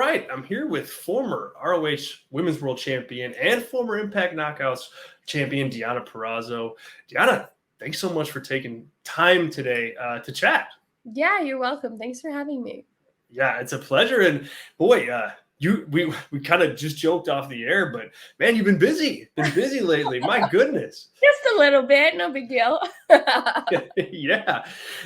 right. I'm here with former ROH Women's World Champion and former Impact Knockouts champion, Deonna Purrazzo. Deonna, thanks so much for taking time today to chat. Yeah, you're welcome. Thanks for having me. Yeah, it's a pleasure. And boy, we kind of just joked off the air, but man, you've been busy lately. My goodness. Just a little bit, no big deal. Yeah.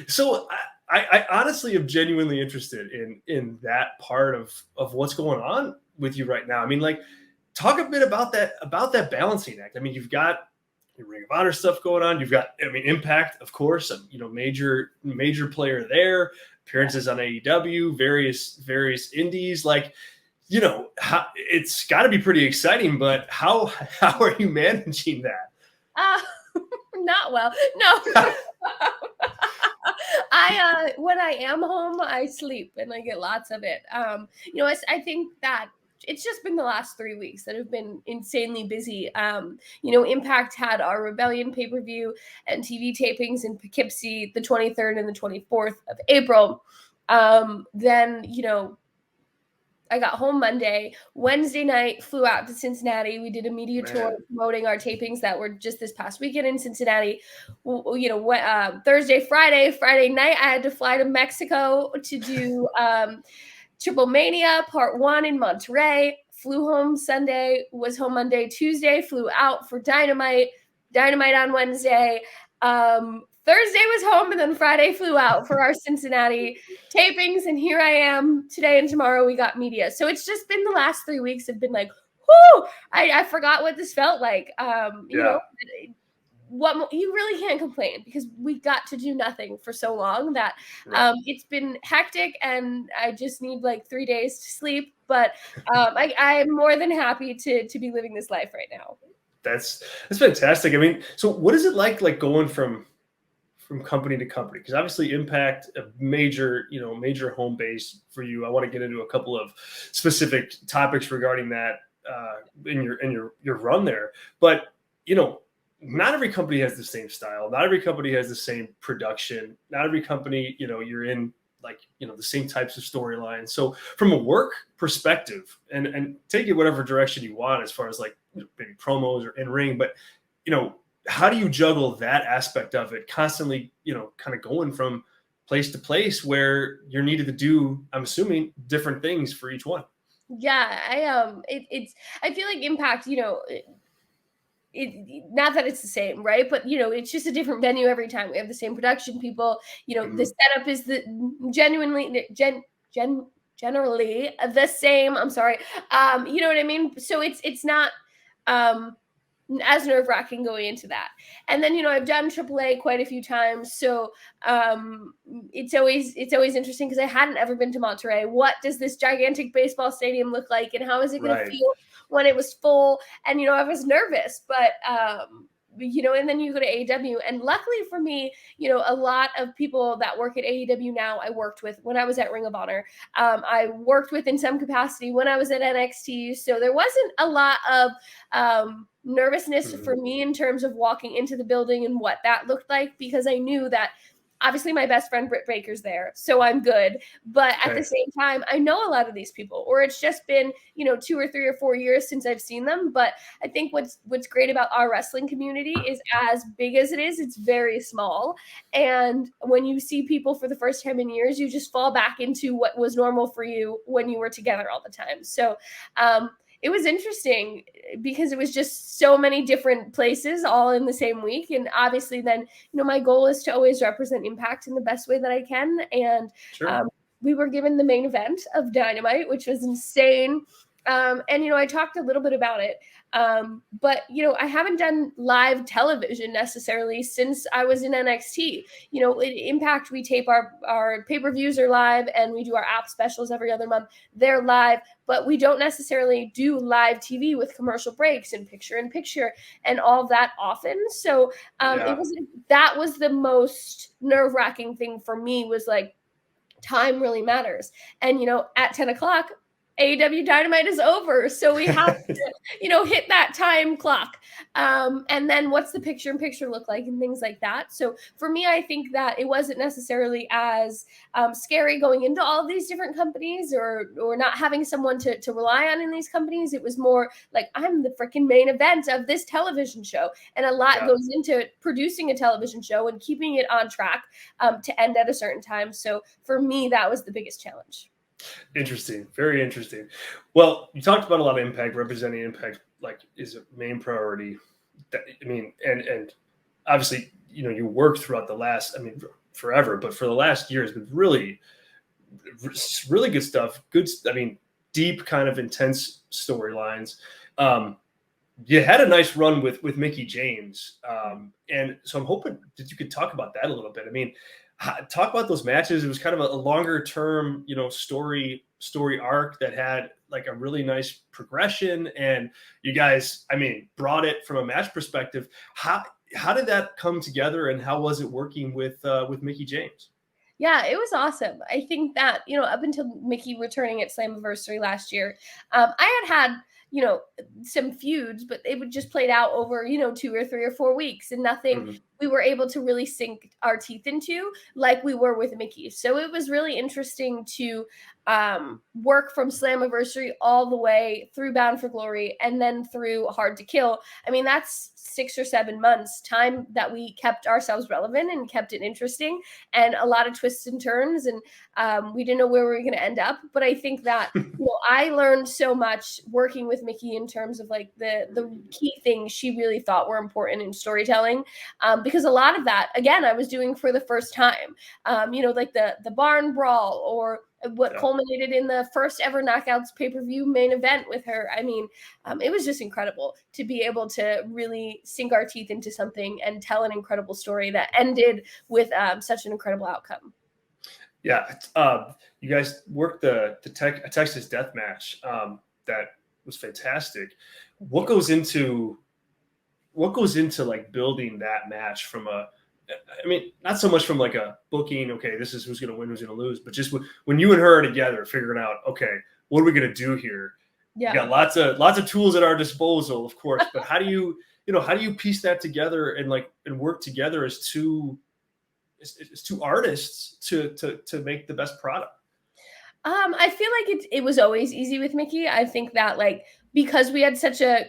So I honestly am genuinely interested in that part of what's going on with you right now. I mean, like, talk a bit about that balancing act. I mean, you've got your Ring of Honor stuff going on. You've got, Impact, of course, major player there, appearances on AEW, various indies. Like, it's got to be pretty exciting, but how are you managing that? Not well. No. When I am home, I sleep and I get lots of it. I think that it's just been the last 3 weeks that have been insanely busy. Impact had our Rebellion pay-per-view and TV tapings in Poughkeepsie the 23rd and the 24th of April. Then, I got home Monday. Wednesday night, flew out to Cincinnati. We did a media tour promoting our tapings that were just this past weekend in Cincinnati. Thursday, Friday night, I had to fly to Mexico to do Triple Mania Part 1 in Monterrey. Flew home Sunday, was home Monday. Tuesday, flew out for Dynamite on Wednesday. Thursday was home, and then Friday flew out for our Cincinnati tapings, and here I am today and tomorrow we got media. So it's just been the last 3 weeks have been like, whoo! I forgot what this felt like. What you really can't complain because we got to do nothing for so long that it's been hectic, and I just need like 3 days to sleep. But I'm more than happy to be living this life right now. That's fantastic. I mean, so what is it like going from company to company? Because obviously Impact, a major home base for you. I want to get into a couple of specific topics regarding that in your run there. But not every company has the same style. Not every company has the same production. Not every company, you're in the same types of storylines. So from a work perspective, and take it whatever direction you want as far as maybe promos or in ring, but how do you juggle that aspect of it constantly, kind of going from place to place where you're needed to do, I'm assuming, different things for each one? Yeah, I feel like Impact, not that it's the same, right? But it's just a different venue every time. We have the same production people. The setup is generally the same. I'm sorry. You know what I mean? So it's not as nerve-wracking going into that. And then I've done AAA quite a few times, so it's always interesting because I hadn't ever been to Monterrey. What does this gigantic baseball stadium look like, and how is it going to feel when it was full? And I was nervous, but and then you go to AEW, and luckily for me, a lot of people that work at AEW now I worked with when I was at Ring of Honor. I worked with in some capacity when I was at NXT, so there wasn't a lot of nervousness for me in terms of walking into the building and what that looked like, because I knew that obviously my best friend Britt Baker's there, so I'm good. But at the same time, I know a lot of these people, or it's just been 2 or 3 or 4 years since I've seen them. But I think what's great about our wrestling community is, as big as it is, it's very small. And when you see people for the first time in years, you just fall back into what was normal for you when you were together all the time. So it was interesting because it was just so many different places all in the same week. And obviously then, my goal is to always represent Impact in the best way that I can. And we were given the main event of Dynamite, which was insane. And I talked a little bit about it. But I haven't done live television necessarily since I was in NXT. Impact, we tape our pay-per-views are live, and we do our app specials every other month. They're live, but we don't necessarily do live TV with commercial breaks and picture and all that often. So that was the most nerve-wracking thing for me, was like, time really matters. And at 10 o'clock, AEW Dynamite is over, so we have to, hit that time clock. And then what's the picture-in-picture look like and things like that. So for me, I think that it wasn't necessarily as scary going into all of these different companies or not having someone to rely on in these companies. It was more like, I'm the freaking main event of this television show. And a lot goes into producing a television show and keeping it on track to end at a certain time. So for me, that was the biggest challenge. Interesting. Very interesting. Well, you talked about a lot of Impact. Representing Impact is a main priority. And obviously, you worked throughout the last, forever, but for the last year has been really, really good stuff. Good, deep kind of intense storylines. You had a nice run with Mickie James. And so I'm hoping that you could talk about that a little bit. Talk about those matches. It was kind of a longer term, story arc that had like a really nice progression, and you guys, brought it from a match perspective. How did that come together, and how was it working with Mickie James? Yeah, it was awesome. I think that, up until Mickie returning at Slammiversary last year, I had some feuds, but they would just played out over, 2 or 3 or 4 weeks, and nothing we were able to really sink our teeth into like we were with Mickie. So it was really interesting to work from Slammiversary all the way through Bound for Glory and then through Hard to Kill. That's 6 or 7 months time that we kept ourselves relevant and kept it interesting, and a lot of twists and turns, and we didn't know where we were going to end up. But I think that I learned so much working with Mickie in terms of like the key things she really thought were important in storytelling, because a lot of that, again, I was doing for the first time, like the barn brawl, or what culminated in the first ever Knockouts pay-per-view main event with her. It was just incredible to be able to really sink our teeth into something and tell an incredible story that ended with such an incredible outcome. Yeah. You guys worked a Texas death match that was fantastic. What goes into like building that match from not so much from like a booking, okay, this is who's going to win, who's going to lose, but just when you and her are together, figuring out, okay, what are we going to do here? Yeah. We got lots of tools at our disposal, of course, but how do you piece that together and work together as two artists to make the best product? I feel like it was always easy with Mickie. I think that because we had such a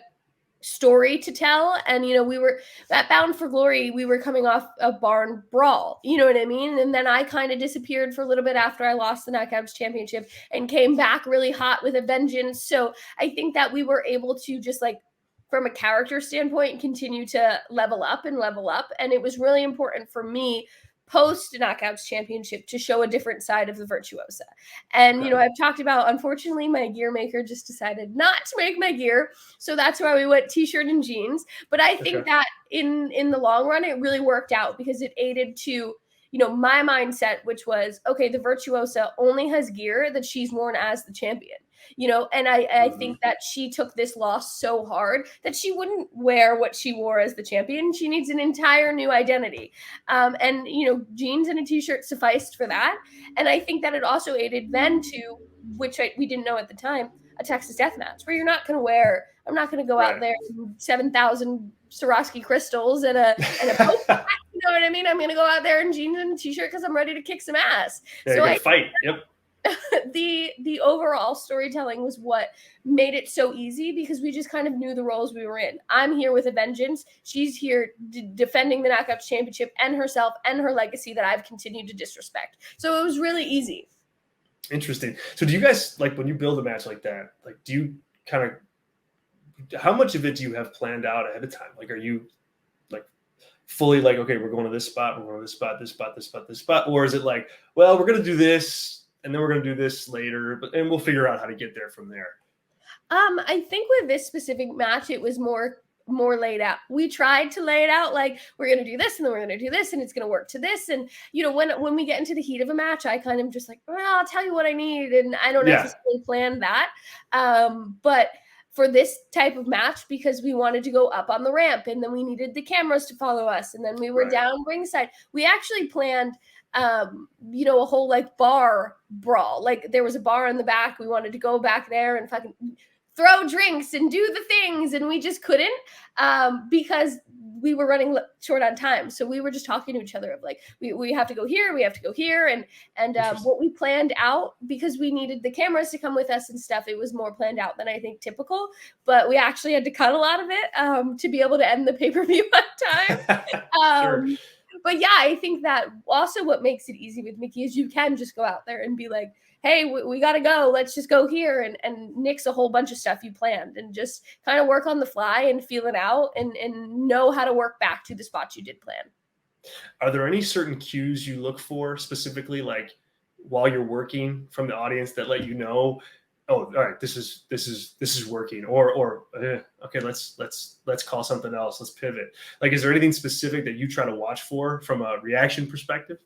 story to tell, and we were at Bound for Glory, we were coming off a barn brawl, and then I kind of disappeared for a little bit after I lost the Knockouts Championship and came back really hot with a vengeance. So I think that we were able to just from a character standpoint continue to level up, and it was really important for me post Knockouts Championship to show a different side of the Virtuosa. And I've talked about, unfortunately, my gear maker just decided not to make my gear, so that's why we went t-shirt and jeans. But I think that in the long run it really worked out, because it aided to my mindset, which was, okay, the Virtuosa only has gear that she's worn as the champion, and I think that she took this loss so hard that she wouldn't wear what she wore as the champion. She needs an entire new identity. And jeans and a t-shirt sufficed for that. And I think that it also aided then to, which we didn't know at the time, a Texas death match where I'm not going to go out there in 7,000 Swarovski crystals and a poke hat. You know what I mean? I'm going to go out there in jeans and a t-shirt because I'm ready to kick some ass. Yeah, so I fight. Yep. The overall storytelling was what made it so easy, because we just kind of knew the roles we were in. I'm here with a vengeance. She's here defending the Knockouts Championship and herself and her legacy that I've continued to disrespect. So it was really easy. Interesting. So do you guys, when you build a match like that, do you kind of, how much of it do you have planned out ahead of time? Are you fully okay, we're going to this spot, we're going to this spot, this spot, this spot, this spot, or is it well, we're going to do this and then we're going to do this later, and we'll figure out how to get there from there? I think with this specific match, it was more laid out. We tried to lay it out we're going to do this and then we're going to do this and it's going to work to this. And, when we get into the heat of a match, I kind of just well, I'll tell you what I need. And I don't necessarily plan that. But for this type of match, because we wanted to go up on the ramp and then we needed the cameras to follow us, and then we were down ringside, we actually planned a whole like bar brawl. Like there was a bar in the back. We wanted to go back there and fucking throw drinks and do the things, and we just couldn't because we were running short on time. So we were just talking to each other of like, we have to go here, we have to go here. And what we planned out, because we needed the cameras to come with us and stuff, it was more planned out than I think typical, but we actually had to cut a lot of it to be able to end the pay-per-view on time. Sure. But yeah, I think that also what makes it easy with Mickie is you can just go out there and be like, hey, we got to go. Let's just go here and nix a whole bunch of stuff you planned and just kind of work on the fly and feel it out and know how to work back to the spots you did plan. Are there any certain cues you look for specifically, like while you're working from the audience that let you know, oh, all right, this is working, or okay, let's call something else. Let's pivot. Like, is there anything specific that you try to watch for from a reaction perspective?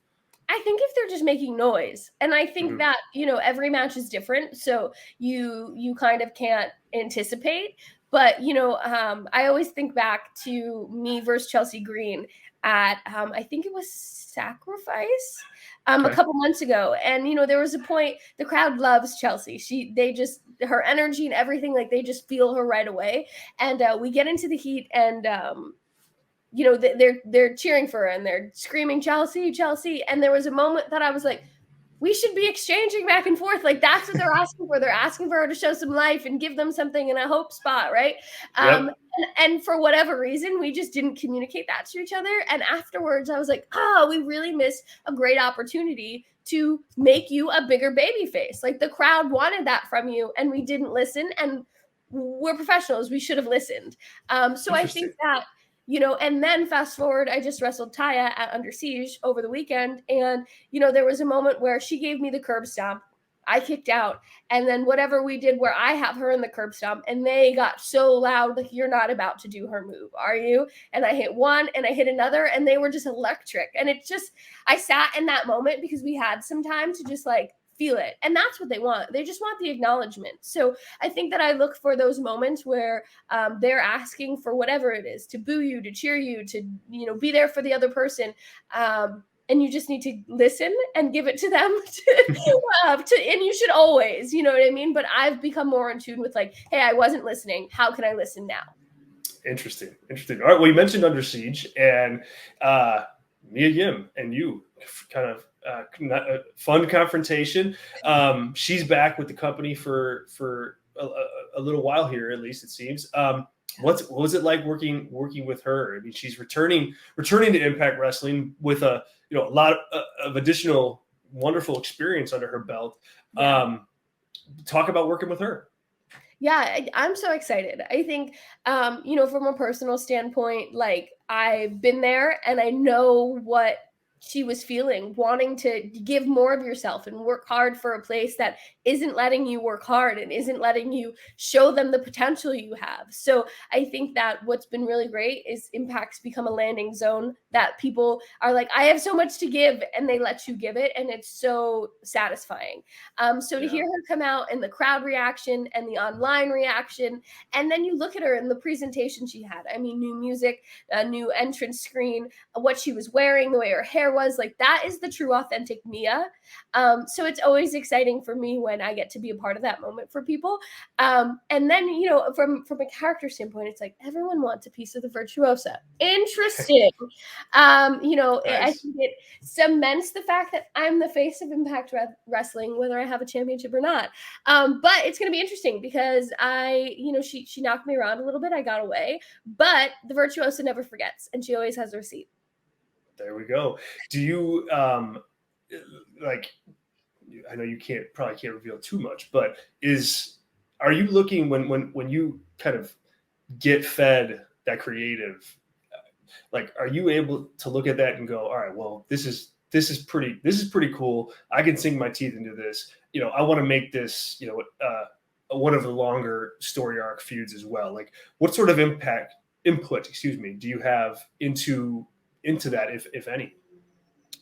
I think if they're just making noise, and I think that, every match is different. So you kind of can't anticipate, but I always think back to me versus Chelsea Green at, I think it was Sacrifice a couple months ago. And, there was a point, the crowd loves Chelsea. Her energy and everything, like they just feel her right away. And we get into the heat and, they're cheering for her and they're screaming Chelsea, Chelsea. And there was a moment that I was like, we should be exchanging back and forth. Like that's what they're asking for. They're asking for her to show some life and give them something in a hope spot, right? And for whatever reason, we just didn't communicate that to each other. And afterwards, I was like, we really missed a great opportunity to make you a bigger baby face. Like the crowd wanted that from you, and we didn't listen. And we're professionals. We should have listened. So I think that. And then fast forward, I just wrestled Taya at Under Siege over the weekend. And, there was a moment where she gave me the curb stomp. I kicked out. And then whatever we did where I have her in the curb stomp, and they got so loud, like, you're not about to do her move, are you? And I hit one and I hit another, and they were just electric. And I sat in that moment because we had some time to just like feel it. And that's what they want. They just want the acknowledgement. So I think that I look for those moments where they're asking for whatever it is, to boo you, to cheer you, to, be there for the other person. And you just need to listen and give it to them and you should always, you know what I mean? But I've become more in tune with like, hey, I wasn't listening. How can I listen now? Interesting. All right. Well, you mentioned Under Siege, and Mia Yim and you kind of fun confrontation. She's back with the company for a little while here, at least it seems. What was it like working with her? I mean, she's returning to Impact Wrestling with a lot of additional wonderful experience under her belt. Talk about working with her. Yeah, I'm so excited. I think, from a personal standpoint, like I've been there and I know what she was feeling, wanting to give more of yourself and work hard for a place that isn't letting you work hard and isn't letting you show them the potential you have. So I think that what's been really great is Impact's become a landing zone that people are like, I have so much to give, and they let you give it. And it's so satisfying. So to hear her come out and the crowd reaction and the online reaction, and then you look at her in the presentation she had, I mean, new music, a new entrance screen, what she was wearing, the way her hair was, like that is the true authentic Mia. So it's always exciting for me when I get to be a part of that moment for people. And then, from a character standpoint, it's like everyone wants a piece of the virtuosa. Interesting. Nice. I think it cements the fact that I'm the face of Impact Wrestling, whether I have a championship or not. But it's going to be interesting because she knocked me around a little bit. I got away, but the virtuosa never forgets, and she always has a receipt. There we go. Do you I know you probably can't reveal too much, but are you looking when you kind of get fed that creative, like, are you able to look at that and go, all right, well, this is pretty cool. I can sink my teeth into this. I want to make this, one of the longer story arc feuds as well. Like, what sort of input, do you have into that, if any?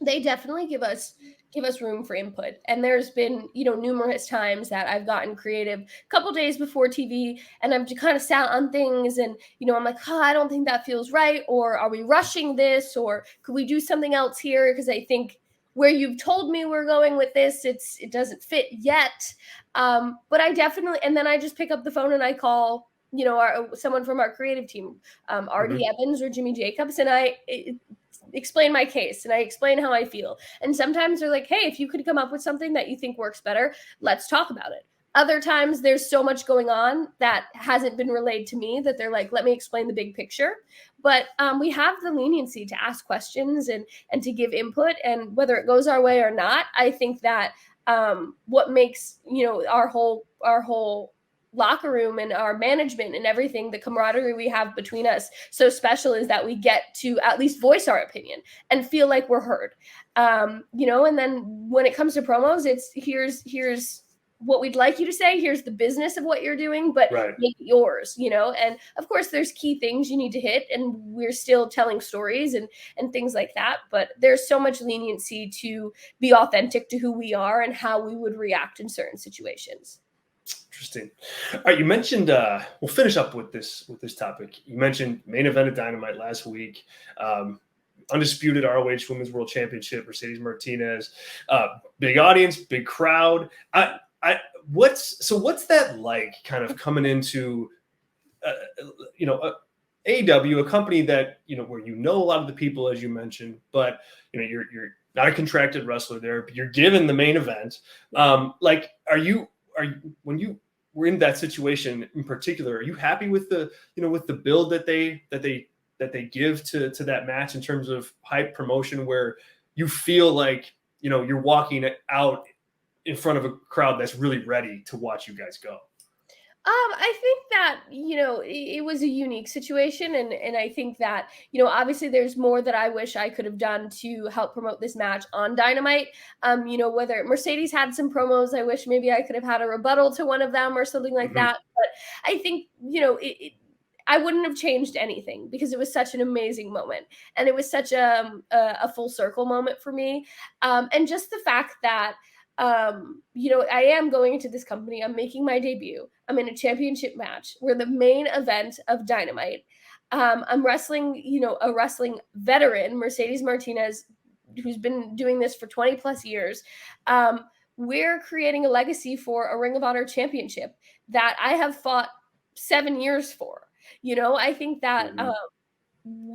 They definitely give us room for input. And there's been, numerous times that I've gotten creative a couple days before TV, and I've just kind of sat on things and, I'm like, I don't think that feels right. Or are we rushing this? Or could we do something else here? Because I think where you've told me we're going with this, it doesn't fit yet. But I definitely, and then I just pick up the phone and I call, you know, someone from our creative team, RD Evans or Jimmy Jacobs, and I explain my case and I explain how I feel. And sometimes they're like, hey, if you could come up with something that you think works better, let's talk about it. Other times there's so much going on that hasn't been relayed to me that they're like, let me explain the big picture. But we have the leniency to ask questions and to give input, and whether it goes our way or not, I think that what makes, you know, our whole locker room and our management and everything, the camaraderie we have between us so special, is that we get to at least voice our opinion and feel like we're heard. You know, and then when it comes to promos, it's here's what we'd like you to say, here's the business of what you're doing, but make it yours, you know. And of course there's key things you need to hit, and we're still telling stories and things like that, but there's so much leniency to be authentic to who we are and how we would react in certain situations. Interesting. All right, you mentioned we'll finish up with this topic. You mentioned main event of Dynamite last week. Undisputed ROH Women's World Championship, Mercedes Martinez, big audience, big crowd. What's that like, kind of coming into you know, AEW, a company that, you know, where you know a lot of the people, as you mentioned, but you know, you're not a contracted wrestler there, but you're given the main event. Like, are you when you were in that situation in particular, are you happy with the, you know, with the build that they give to that match in terms of hype promotion, where you feel like, you know, you're walking out in front of a crowd that's really ready to watch you guys go? I think that, you know, it was a unique situation. And I think that, you know, obviously there's more that I wish I could have done to help promote this match on Dynamite. You know, whether Mercedes had some promos, I wish maybe I could have had a rebuttal to one of them or something like that. But I think, you know, I wouldn't have changed anything, because it was such an amazing moment. And it was such a full circle moment for me. And just the fact that, you know, I am going into this company, I'm making my debut, I'm in a championship match, we're the main event of Dynamite. I'm wrestling, you know, a wrestling veteran, Mercedes Martinez, who's been doing this for 20 plus years. We're creating a legacy for a Ring of Honor championship that I have fought 7 years for. You know, I think that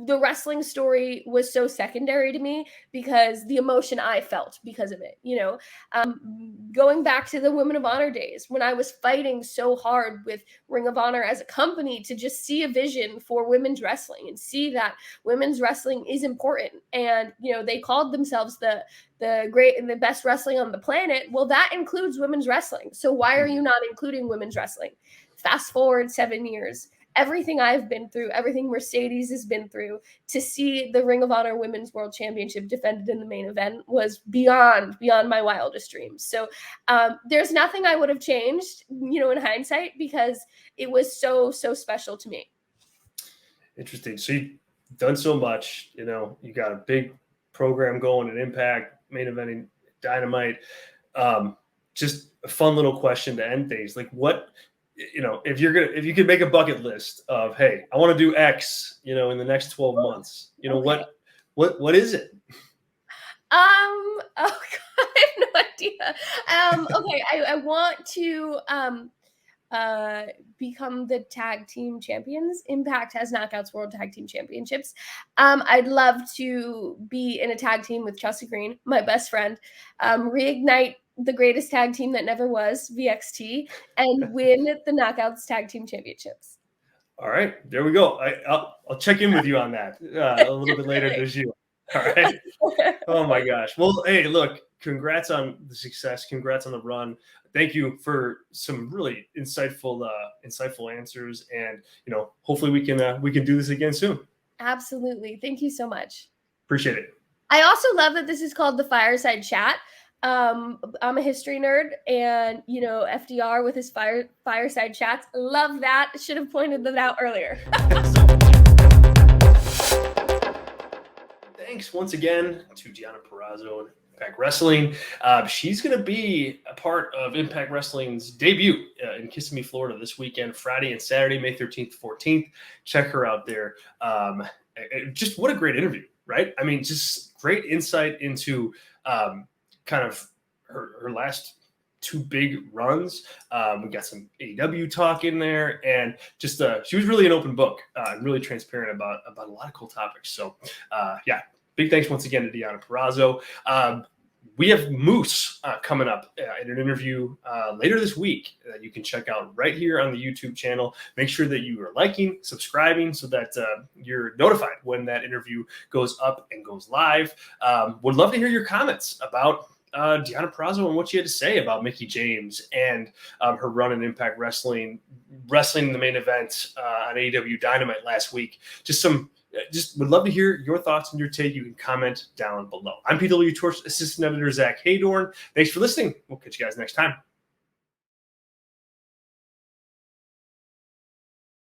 the wrestling story was so secondary to me, because the emotion I felt because of it, you know, going back to the Women of Honor days when I was fighting so hard with Ring of Honor as a company to just see a vision for women's wrestling and see that women's wrestling is important. And, you know, they called themselves the great and the best wrestling on the planet. Well, that includes women's wrestling. So why are you not including women's wrestling? Fast forward 7 years. Everything I've been through, everything Mercedes has been through, to see the Ring of Honor Women's World Championship defended in the main event was beyond my wildest dreams. So there's nothing I would have changed, you know, in hindsight, because it was so special to me. Interesting. So you've done so much, you know, you got a big program going at Impact, main eventing Dynamite. Just a fun little question to end things. Like, what, you know, if you could make a bucket list of, hey, I want to do X, you know, in the next 12 months, you know, what is it? Oh God, I have no idea. Okay, I want to become the tag team champions. Impact has Knockouts World Tag Team Championships. I'd love to be in a tag team with Chelsea Green, my best friend, reignite the greatest tag team that never was, VXT, and win the Knockouts Tag Team Championships. All right, there we go. I'll check in with you on that a little bit later this year. All right. Oh my gosh. Well, hey, look, congrats on the success. Congrats on the run. Thank you for some really insightful answers. And, you know, hopefully we can do this again soon. Absolutely. Thank you so much. Appreciate it. I also love that this is called the Fireside Chat. I'm a history nerd, and, you know, FDR with his fireside chats. Love that. Should have pointed that out earlier. Thanks once again to Deonna Purrazzo and Impact Wrestling. She's going to be a part of Impact Wrestling's debut in Kissimmee, Florida this weekend, Friday and Saturday, May 13th, 14th. Check her out there. Just what a great interview, right? I mean, just great insight into kind of her last 2 big runs. We got some AEW talk in there, and just she was really an open book and really transparent about a lot of cool topics. So yeah, big thanks once again to Deonna Purrazzo. We have Moose coming up in an interview later this week that you can check out right here on the YouTube channel. Make sure that you are liking, subscribing, so that you're notified when that interview goes up and goes live. Would love to hear your comments about Deonna Purrazzo and what she had to say about Mickie James and her run in Impact Wrestling in the main event on AEW Dynamite last week. Just would love to hear your thoughts and your take. You can comment down below. I'm PWTorch Assistant Editor Zack Heydorn. Thanks for listening. We'll catch you guys next time.